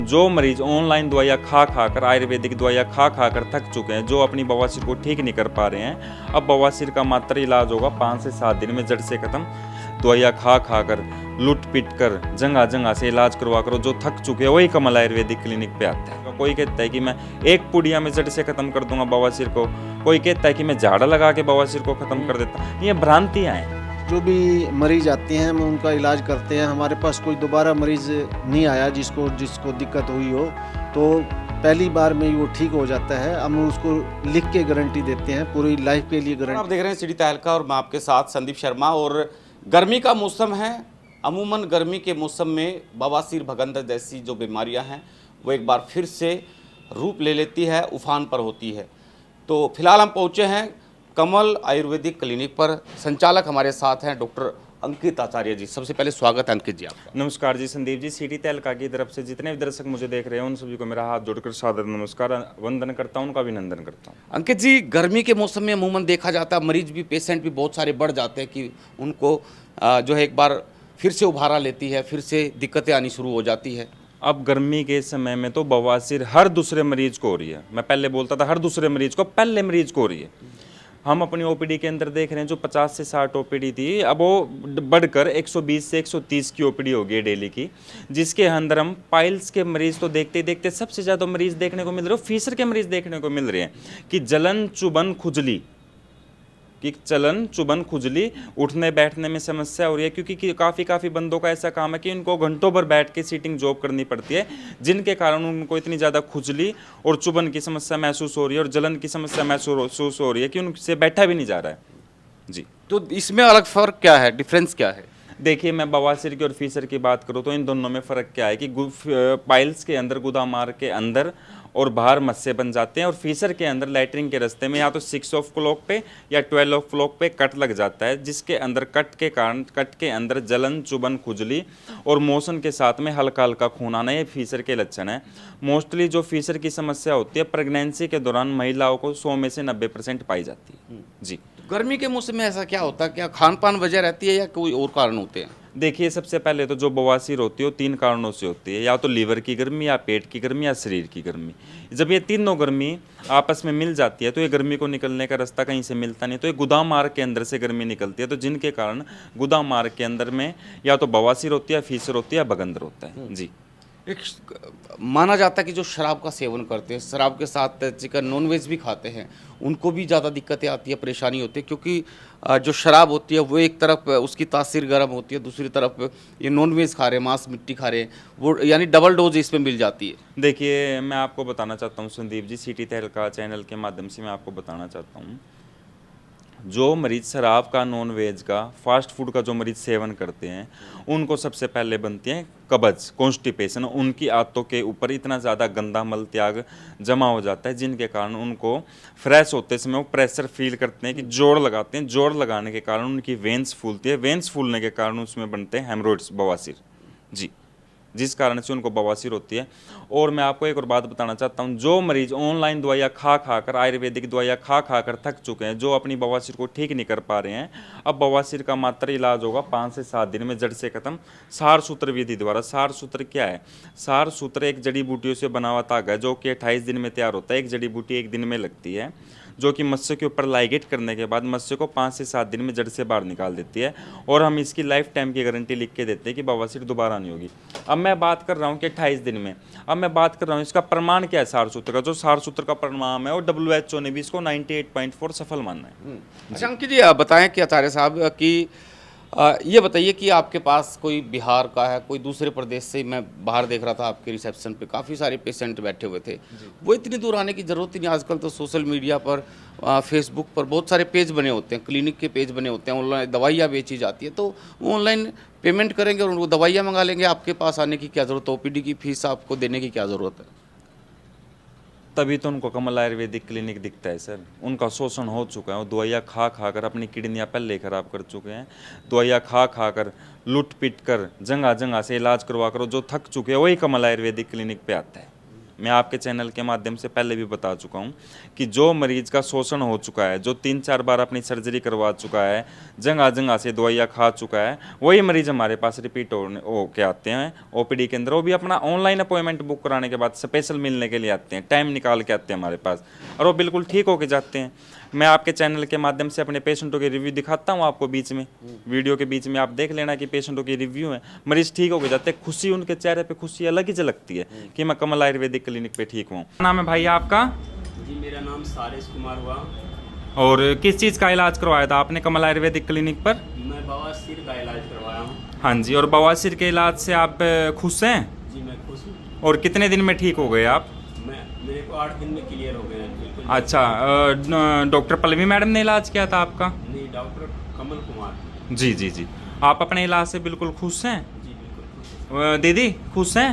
जो मरीज ऑनलाइन दवाइयाँ खा खा कर, आयुर्वेदिक दवाइयाँ खा खा कर थक चुके हैं, जो अपनी बवासीर को ठीक नहीं कर पा रहे हैं, अब बवासीर का मात्र इलाज होगा 5 से 7 दिन में जड़ से खत्म। दवाइयाँ खा खा कर, लुट पिट कर, जगह जगह से इलाज करवा कर जो थक चुके हैं वही कमल आयुर्वेदिक क्लिनिक पे आते हैं। कोई कहता है कि मैं एक पुड़िया में जड़ से खत्म कर दूंगा बवासीर को, कोई कहता है कि मैं झाड़ा लगा के बवासीर को खत्म कर देता हूँ। ये भ्रांतियाँ हैं। जो भी मरीज आते हैं हम उनका इलाज करते हैं। हमारे पास कोई दोबारा मरीज नहीं आया जिसको दिक्कत हुई हो, तो पहली बार में ही वो ठीक हो जाता है। हम उसको लिख के गारंटी देते हैं, पूरी लाइफ के लिए गारंटी। आप देख रहे हैं सिटी तहलका और मैं आपके साथ संदीप शर्मा। और गर्मी का मौसम है। अमूमन गर्मी के मौसम में बवासीर, भगंदर जैसी जो बीमारियां हैं वो एक बार फिर से रूप ले लेती है, उफान पर होती है। तो फिलहाल हम पहुंचे हैं कमल आयुर्वेदिक क्लिनिक पर। संचालक हमारे साथ हैं डॉक्टर अंकित आचार्य जी। सबसे पहले स्वागत है अंकित जी आपका। नमस्कार जी संदीप जी। सिटी तहलका की तरफ से जितने भी दर्शक मुझे देख रहे हैं उन सभी को मेरा हाथ जोड़कर सादर नमस्कार, वंदन करता हूं, उनका अभिनंदन करता हूं। अंकित जी, गर्मी के मौसम में अमूमन देखा जाता है मरीज भी, पेशेंट भी बहुत सारे बढ़ जाते हैं कि उनको जो है एक बार फिर से उभारा लेती है, फिर से दिक्कतें आनी शुरू हो जाती है। अब गर्मी के समय में तो बवासीर हर दूसरे मरीज को हो रही है। मैं पहले बोलता था हर दूसरे मरीज को, पहले मरीज को हो रही है। हम अपनी ओपीडी के अंदर देख रहे हैं जो 50 से 60 ओपीडी थी, अब वो बढ़कर 120 से 130 की ओपीडी हो गई डेली की, जिसके अंदर हम पाइल्स के मरीज तो देखते ही देखते सबसे ज़्यादा मरीज देखने को मिल रहे हैं, फीसर के मरीज देखने को मिल रहे हैं कि जलन, चुभन, खुजली, खुजली, उठने बैठने में समस्या हो रही है। क्योंकि काफ़ी बंदों का ऐसा काम है कि उनको घंटों भर बैठ के सीटिंग जॉब करनी पड़ती है, जिनके कारण उनको इतनी ज़्यादा खुजली और चुभन की समस्या महसूस हो रही है और जलन की समस्या महसूस हो रही है कि उनसे बैठा भी नहीं जा रहा है जी। तो इसमें अलग फ़र्क क्या है, डिफरेंस क्या है? देखिए, मैं बवासीर की और फीसर की बात करूँ तो इन दोनों में फ़र्क क्या है कि पाइल्स के अंदर, गुदामार के अंदर और बाहर मस्से बन जाते हैं, और फीसर के अंदर लैट्रिन के रास्ते में या तो 6 ऑफ क्लॉक पे या 12 ऑफ क्लॉक पे कट लग जाता है, जिसके अंदर कट के कारण कट के अंदर जलन, चुभन, खुजली और मोशन के साथ में हल्का हल्का खून आना, ये फीसर के लक्षण है। मोस्टली जो फीसर की समस्या होती है प्रेगनेंसी के दौरान महिलाओं को 100 में से 90% पाई जाती है जी। गर्मी के मौसम में ऐसा क्या होता है, क्या खान पान वजह रहती है या कोई और कारण होते हैं? देखिए, सबसे पहले तो जो बवासीर होती है वो 3 कारणों से होती है, या तो लीवर की गर्मी, या पेट की गर्मी, या शरीर की गर्मी। जब ये तीनों गर्मी आपस में मिल जाती है तो ये गर्मी को निकलने का रास्ता कहीं से मिलता नहीं, तो ये गुदा मार्ग के अंदर से गर्मी निकलती है, तो जिनके कारण गुदा मार्ग के अंदर में या तो बवासीर होती है, फीसर होती है, या बगंदर होता है जी। एक माना जाता है कि जो शराब का सेवन करते हैं, शराब के साथ चिकन, नॉनवेज भी खाते हैं, उनको भी ज़्यादा दिक्कतें आती है, परेशानी होती है, क्योंकि जो शराब होती है वो एक तरफ उसकी तासीर गर्म होती है, दूसरी तरफ ये नॉनवेज खा रहे हैं, मांस मिट्टी खा रहे हैं, वो यानी डबल डोज इसमें मिल जाती है। देखिए, मैं आपको बताना चाहता हूँ संदीप जी, सिटी तहलका चैनल के माध्यम से मैं आपको बताना चाहता हूँ, जो मरीज शराब का, नॉन वेज का, फास्ट फूड का जो मरीज सेवन करते हैं उनको सबसे पहले बनती है कब्ज, कॉन्स्टिपेशन। उनकी आंतों के ऊपर इतना ज़्यादा गंदा मल त्याग जमा हो जाता है, जिनके कारण उनको फ्रेश होते समय वो प्रेशर फील करते हैं कि जोड़ लगाते हैं। जोड़ लगाने के कारण उनकी वेंस फूलती है, वेंस फूलने के कारण उसमें बनते हैं हेमरोइड्स, बवासीर जी, जिस कारण से उनको बवासीर होती है। और मैं आपको एक और बात बताना चाहता हूँ, जो मरीज ऑनलाइन दवाइयाँ खा खा कर, आयुर्वेदिक दवाइयाँ खा खा कर थक चुके हैं, जो अपनी बवासीर को ठीक नहीं कर पा रहे हैं, अब बवासीर का मात्र इलाज होगा 5 से 7 दिन में जड़ से खत्म, सार सूत्र विधि द्वारा। सार सूत्र क्या है? सार सूत्र एक जड़ी बूटियों से बना हुआ धागा है जो कि 28 दिन में तैयार होता है। एक जड़ी बूटी 1 दिन में लगती है, जो कि मत्स्य के ऊपर लाइगेट करने के बाद मत्स्य को 5 से 7 दिन में जड़ से बाहर निकाल देती है, और हम इसकी लाइफ टाइम की गारंटी लिख के देते हैं कि बवासीर दोबारा नहीं होगी। अब मैं बात कर रहा हूँ कि 28 दिन में, अब मैं बात कर रहा हूँ इसका प्रमाण क्या है सार सूत्र का। जो सार सूत्र का प्रमाण है वो WHO ने भी इसको 98.4 सफल मानना है। अच्छा अंकित जी, आप बताएं कि आचार्य साहब कि ये बताइए कि आपके पास कोई बिहार का है, कोई दूसरे प्रदेश से, मैं बाहर देख रहा था आपके रिसेप्शन पे काफ़ी सारे पेशेंट बैठे हुए थे, वो इतनी दूर आने की ज़रूरत ही नहीं। आजकल तो सोशल मीडिया पर, फेसबुक पर बहुत सारे पेज बने होते हैं, क्लिनिक के पेज बने होते हैं, ऑनलाइन दवाइयाँ बेची जाती है, तो वो ऑनलाइन पेमेंट करेंगे और उनको दवाइयाँ मंगा लेंगे। आपके पास आने की क्या ज़रूरत है? OPD की फीस आपको देने की क्या ज़रूरत है? तभी तो उनको कमल आयुर्वेदिक क्लिनिक दिखता है सर। उनका शोषण हो चुका है, वो दवाइयाँ खा खा कर अपनी किडनियाँ पहले खराब कर चुके हैं, दवाइयाँ खा खा कर, लुट पिट कर, जगह जगह से इलाज करवा कर जो थक चुके हैं वही कमल आयुर्वेदिक क्लिनिक पे आता है। मैं आपके चैनल के माध्यम से पहले भी बता चुका हूँ कि जो मरीज का शोषण हो चुका है, जो 3-4 बार अपनी सर्जरी करवा चुका है, जगह जगह से दवाइयाँ खा चुका है, वही मरीज हमारे पास रिपीट हो के आते हैं ओपीडी के अंदर। वो भी अपना ऑनलाइन अपॉइंटमेंट बुक कराने के बाद स्पेशल मिलने के लिए आते हैं, टाइम निकाल के आते हैं हमारे पास, और वो बिल्कुल ठीक होके जाते हैं। मैं आपके चैनल के माध्यम से अपने पेशेंटों के रिव्यू दिखाता हूँ आपको, बीच में वीडियो के बीच में आप देख लेना कि पेशेंटों के रिव्यू हैं, मरीज ठीक होके जाते हैं, खुशी उनके चेहरे पे खुशी अलग ही झलकती है कि मैं कमल आयुर्वेदिक क्लिनिक पे ठीक हूँ। नाम है भाई आपका? जी मेरा नाम सारिस कुमार हुआ। और किस चीज़ का इलाज करवाया था आपने कमल आयुर्वेदिक क्लिनिक पर? मैं बवासीर का इलाज करवाया हूँ। हाँ जी, और बवासीर के इलाज से आप खुश हैं? जी मैं खुश हूँ। और कितने दिन में ठीक हो गए आप? मेरे को 8 दिन में क्लियर हो गए हैं बिल्कुल। अच्छा, डॉक्टर पल्लवी मैडम ने इलाज किया था आपका? नहीं, डॉक्टर कमल कुमार। जी जी जी। आप अपने इलाज से बिल्कुल खुश हैं? जी बिल्कुल खुश हूँ। दीदी खुश हैं?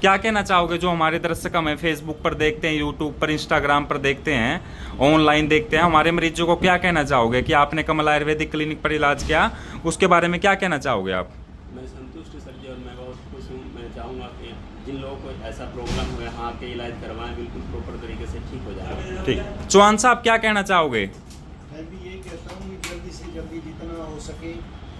क्या कहना चाहोगे जो हमारे दर्शक हमें फेसबुक पर देखते हैं, यूट्यूब पर, इंस्टाग्राम पर देखते हैं, ऑनलाइन देखते हैं, हमारे मरीजों को क्या कहना चाहोगे कि आपने कमल आयुर्वेदिक क्लिनिक पर इलाज किया, उसके बारे में क्या कहना चाहोगे आप? मैं संतुष्ट सर जी, और मैं बहुत खुश हूँ। मैं चाहूँगा कि जिन लोगों को ऐसा प्रॉब्लम हुआ है, हाँ के इलाज करवाएं, बिल्कुल प्रॉपर तरीके से ठीक हो जाए। ठीक, चौहान साहब क्या कहना चाहोगे? मैं भी यही कहता हूँ कि जल्दी से जल्दी जितना हो सके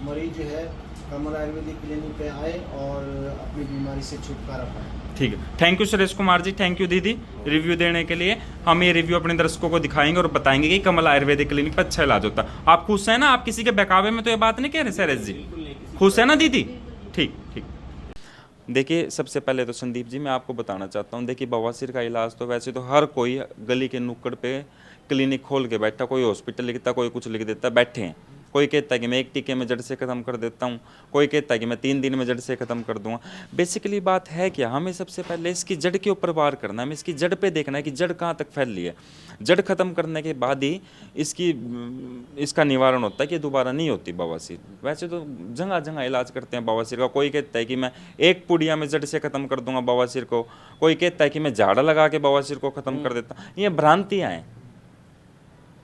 मरीज जो है कमल आयुर्वेदिक क्लिनिक पे आए और अपनी बीमारी से छुटकारा पाए। ठीक है, thank you Suresh Kumar ji, thank you दीदी रिव्यू देने के लिए। हम ये रिव्यू अपने दर्शकों को दिखाएंगे और बताएंगे कि कमल आयुर्वेदिक क्लिनिक पर अच्छा इलाज होता है। आप खुश हैं ना? आप किसी के बहकावे में तो ये बात नहीं कह रहे सुरेश जी? खुश है ना दीदी? ठीक ठीक। देखिए, सबसे पहले तो संदीप जी मैं आपको बताना चाहता हूँ, देखिए बवासीर का इलाज तो वैसे तो हर कोई गली के नुक्कड़ पे क्लिनिक खोल के बैठा, कोई हॉस्पिटल लिखता, कोई कुछ लिख देता, बैठे हैं। कोई कहता है कि मैं 1 टीके में जड़ से ख़त्म कर देता हूँ, कोई कहता है कि मैं 3 दिन में जड़ से ख़त्म कर दूंगा। बेसिकली बात है क्या, हमें सबसे पहले इसकी जड़ के ऊपर वार करना है, हमें इसकी जड़ पे देखना है कि जड़ कहाँ तक फैल रही है। जड़ ख़त्म करने के बाद ही इसका निवारण होता है कि दोबारा नहीं होती बवासीर। वैसे तो जगह जगह इलाज करते हैं बवासीर का। कोई कहता है कि मैं 1 पुड़िया में जड़ से ख़त्म कर दूंगा बवासीर को, कोई कहता है कि मैं झाड़ा लगा के बवासीर को ख़त्म कर देता हूँ। ये भ्रांतियाँ हैं,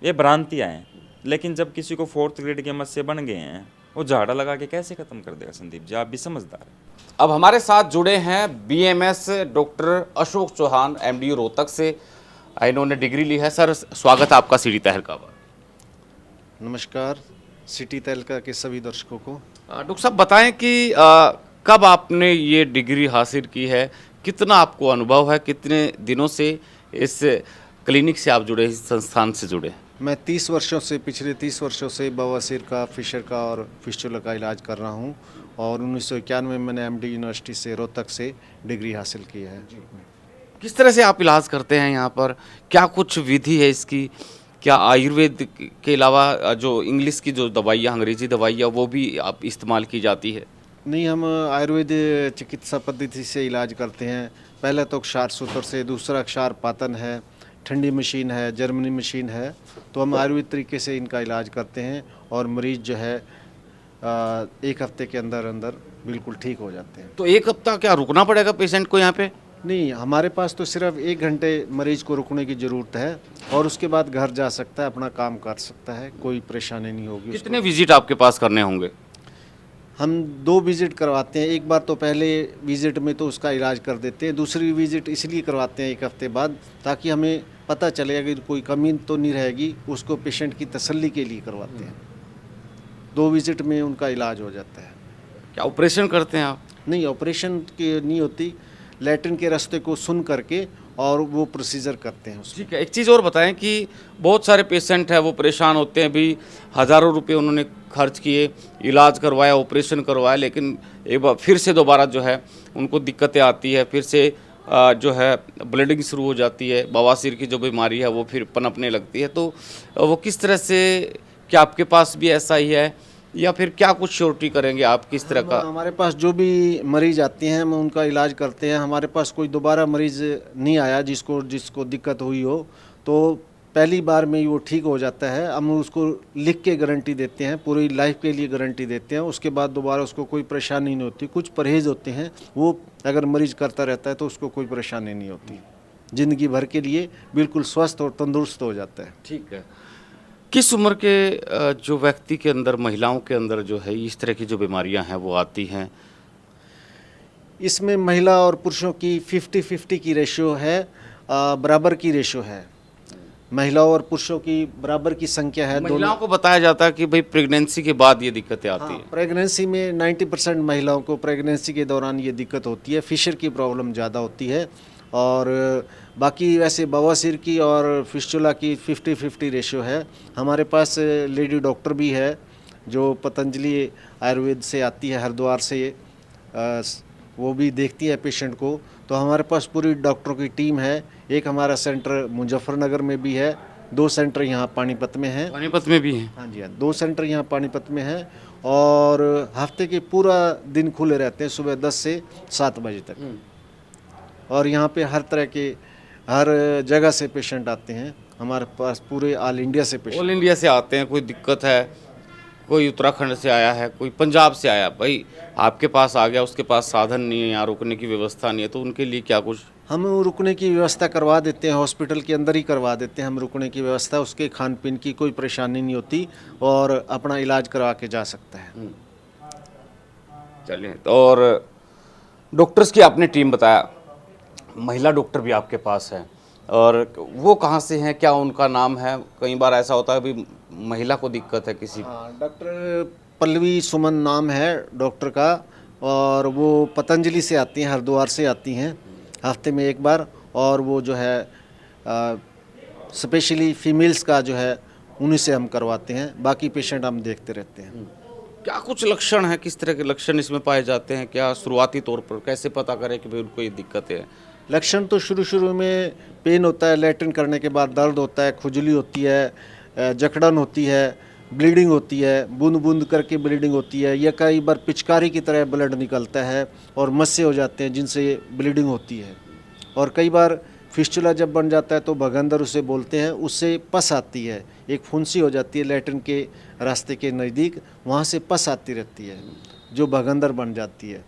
ये भ्रांतियाँ हैं। लेकिन जब किसी को 4th ग्रेड के मस्से बन गए हैं, वो झाड़ा लगा के कैसे खत्म कर देगा संदीप जी? आप भी समझदार हैं। अब हमारे साथ जुड़े हैं BMS doctor Ashok Chauhan, MD Rohtak से। इन्होंने डिग्री ली है। सर स्वागत है आपका सिटी तहलका पर। नमस्कार सिटी तहलका के सभी दर्शकों को। डॉक्टर साहब बताएं कि कब आपने ये डिग्री हासिल की है, कितना आपको अनुभव है, कितने दिनों से इस क्लिनिक से आप जुड़े, इस संस्थान से जुड़े? मैं 30 वर्षों से, पिछले 30 वर्षों से बवासीर का, फिशर का और फिस्टुला का इलाज कर रहा हूं, और 1991 में मैंने एमडी यूनिवर्सिटी से रोहतक से डिग्री हासिल की है। किस तरह से आप इलाज करते हैं यहाँ पर? क्या कुछ विधि है इसकी? क्या आयुर्वेद के अलावा जो इंग्लिश की जो दवाइयाँ, अंग्रेजी दवाइयाँ, वो भी आप इस्तेमाल की जाती है? नहीं, हम आयुर्वेद चिकित्सा पद्धति से इलाज करते हैं। पहले तो क्षार सूत्र से, दूसरा क्षार पातन है, ठंडी मशीन है, जर्मनी मशीन है। तो हम आयुर्वेद तरीके से इनका इलाज करते हैं और मरीज जो है 1 हफ्ते के अंदर अंदर बिल्कुल ठीक हो जाते हैं। तो 1 हफ्ता क्या रुकना पड़ेगा पेशेंट को यहाँ पे? नहीं, हमारे पास तो सिर्फ 1 घंटे मरीज को रुकने की ज़रूरत है और उसके बाद घर जा सकता है, अपना काम कर सकता है, कोई परेशानी नहीं होगी। कितने विजिट आपके पास करने होंगे? हम 2 विजिट करवाते हैं। एक बार तो पहले विजिट में तो उसका इलाज कर देते हैं, दूसरी विजिट इसलिए करवाते हैं 1 हफ्ते बाद, ताकि हमें पता चलेगा कि कोई कमी तो नहीं रहेगी, उसको पेशेंट की तसल्ली के लिए करवाते हैं। 2 विजिट में उनका इलाज हो जाता है। क्या ऑपरेशन करते हैं आप? नहीं, ऑपरेशन की नहीं होती, लैट्रिन के रास्ते को सुन करके और वो प्रोसीजर करते हैं उसको। ठीक है, एक चीज़ और बताएं कि बहुत सारे पेशेंट हैं वो परेशान होते हैं, भी हज़ारों रुपए उन्होंने खर्च किए, इलाज करवाया, ऑपरेशन करवाया, लेकिन एक बार फिर से दोबारा जो है उनको दिक्कतें आती है, फिर से जो है ब्लीडिंग शुरू हो जाती है, बवासीर की जो बीमारी है वो फिर पनपने लगती है। तो वो किस तरह से, क्या आपके पास भी ऐसा ही है या फिर क्या कुछ श्योरिटी करेंगे आप, किस तरह का? हमारे पास जो भी मरीज आते हैं हम उनका इलाज करते हैं। हमारे पास कोई दोबारा मरीज नहीं आया जिसको दिक्कत हुई हो, तो पहली बार में ही वो ठीक हो जाता है। हम उसको लिख के गारंटी देते हैं, पूरी लाइफ के लिए गारंटी देते हैं। उसके बाद दोबारा उसको कोई परेशानी नहीं होती। कुछ परहेज़ होते हैं, वो अगर मरीज करता रहता है तो उसको कोई परेशानी नहीं होती, ज़िंदगी भर के लिए बिल्कुल स्वस्थ और तंदुरुस्त हो जाता है। ठीक है। किस उम्र के जो व्यक्ति के अंदर, महिलाओं के अंदर जो है इस तरह की जो बीमारियां हैं वो आती हैं? इसमें महिला और पुरुषों की 50-50 की रेशियो है, बराबर की रेशियो है। महिलाओं और पुरुषों की बराबर की संख्या है। महिलाओं को बताया जाता है कि भाई प्रेगनेंसी के बाद ये दिक्कतें आती है। प्रेगनेंसी में 90% महिलाओं को प्रेगनेंसी के दौरान ये दिक्कत होती है, फिशर की प्रॉब्लम ज़्यादा होती है। और बाकी वैसे बवासीर की और फिस्टुला की 50-50 रेशियो है। हमारे पास लेडी डॉक्टर भी है जो पतंजलि आयुर्वेद से आती है, हरिद्वार से, वो भी देखती है पेशेंट को। तो हमारे पास पूरी डॉक्टरों की टीम है। एक हमारा सेंटर मुजफ्फरनगर में भी है, 2 सेंटर यहाँ पानीपत में हैं। पानीपत में भी हैं? हाँ जी, हाँ, 2 सेंटर यहाँ पानीपत में हैं और हफ्ते के पूरा दिन खुले रहते हैं, सुबह 10 से 7 बजे तक। और यहाँ पे हर तरह के, हर जगह से पेशेंट आते हैं हमारे पास, पूरे ऑल इंडिया से पेशेंट। ऑल इंडिया से आते हैं। कोई दिक्कत है, कोई उत्तराखंड से आया है, कोई पंजाब से आया, भाई आपके पास आ गया, उसके पास साधन नहीं है, यहाँ रुकने की व्यवस्था नहीं है, तो उनके लिए क्या कुछ? हम रुकने की व्यवस्था करवा देते हैं, हॉस्पिटल के अंदर ही करवा देते हैं हम रुकने की व्यवस्था। उसके खान पीन की कोई परेशानी नहीं होती और अपना इलाज करवा के जा सकता है। चलिए, तो और डॉक्टर्स की आपने टीम बताया, महिला डॉक्टर भी आपके पास है, और वो कहाँ से हैं, क्या उनका नाम है? कई बार ऐसा होता है भी महिला को दिक्कत है किसी। हाँ, डॉक्टर पल्लवी सुमन नाम है डॉक्टर का, और वो पतंजलि से आती हैं, हरिद्वार से आती हैं हफ्ते में एक बार। और वो जो है स्पेशली फीमेल्स का जो है उन्हीं से हम करवाते हैं, बाकी पेशेंट हम देखते रहते हैं। क्या कुछ लक्षण है, किस तरह के लक्षण इसमें पाए जाते हैं? क्या शुरुआती तौर पर कैसे पता करें कि भाई उनको ये दिक्कत है? लक्षण तो शुरू में पेन होता है, लैट्रिन करने के बाद दर्द होता है, खुजली होती है, जकड़न होती है, ब्लीडिंग होती है, बूंद बूंद करके ब्लीडिंग होती है, या कई बार पिचकारी की तरह ब्लड निकलता है और मस्से हो जाते हैं जिनसे ब्लीडिंग होती है। और कई बार फिस्टुला जब बन जाता है तो भगंदर उसे बोलते हैं, उससे पस आती है, एक फुंसी हो जाती है लैट्रिन के रास्ते के नज़दीक, वहाँ से पस आती रहती है जो भगंदर बन जाती है।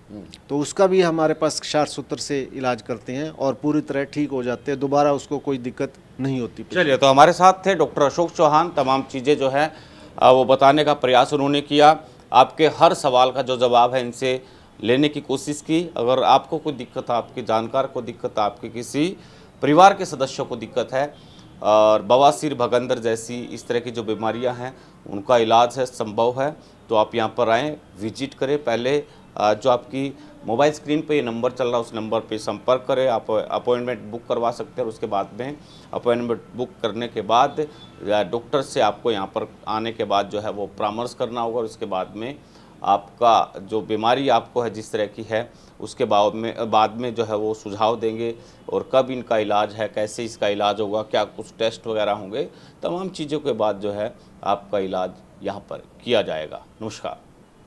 तो उसका भी हमारे पास क्षार सूत्र से इलाज करते हैं और पूरी तरह ठीक हो जाते हैं, दोबारा उसको कोई दिक्कत नहीं होती। चलिए, तो हमारे साथ थे डॉक्टर अशोक चौहान। तमाम चीज़ें जो है वो बताने का प्रयास उन्होंने किया। आपके हर सवाल का जो जवाब है इनसे लेने की कोशिश की। अगर आपको कोई दिक्कत, आपके जानकार को दिक्कत, आपके किसी परिवार के सदस्यों को दिक्कत है और बवासीर, भगंदर जैसी इस तरह की जो बीमारियां हैं उनका इलाज है, संभव है, तो आप यहां पर आएँ, विजिट करें। पहले जो आपकी मोबाइल स्क्रीन पे ये नंबर चल रहा है उस नंबर पे संपर्क करें, आप अपॉइंटमेंट बुक करवा सकते हैं। और उसके बाद में अपॉइंटमेंट बुक करने के बाद डॉक्टर से आपको यहाँ पर आने के बाद जो है वो परामर्श करना होगा। और उसके बाद में आपका जो बीमारी आपको है, जिस तरह की है, उसके बाद में जो है वो सुझाव देंगे, और कब इनका इलाज है, कैसे इसका इलाज होगा, क्या कुछ टेस्ट वगैरह होंगे, तमाम चीज़ों के बाद जो है आपका इलाज यहाँ पर किया जाएगा। नमस्कार।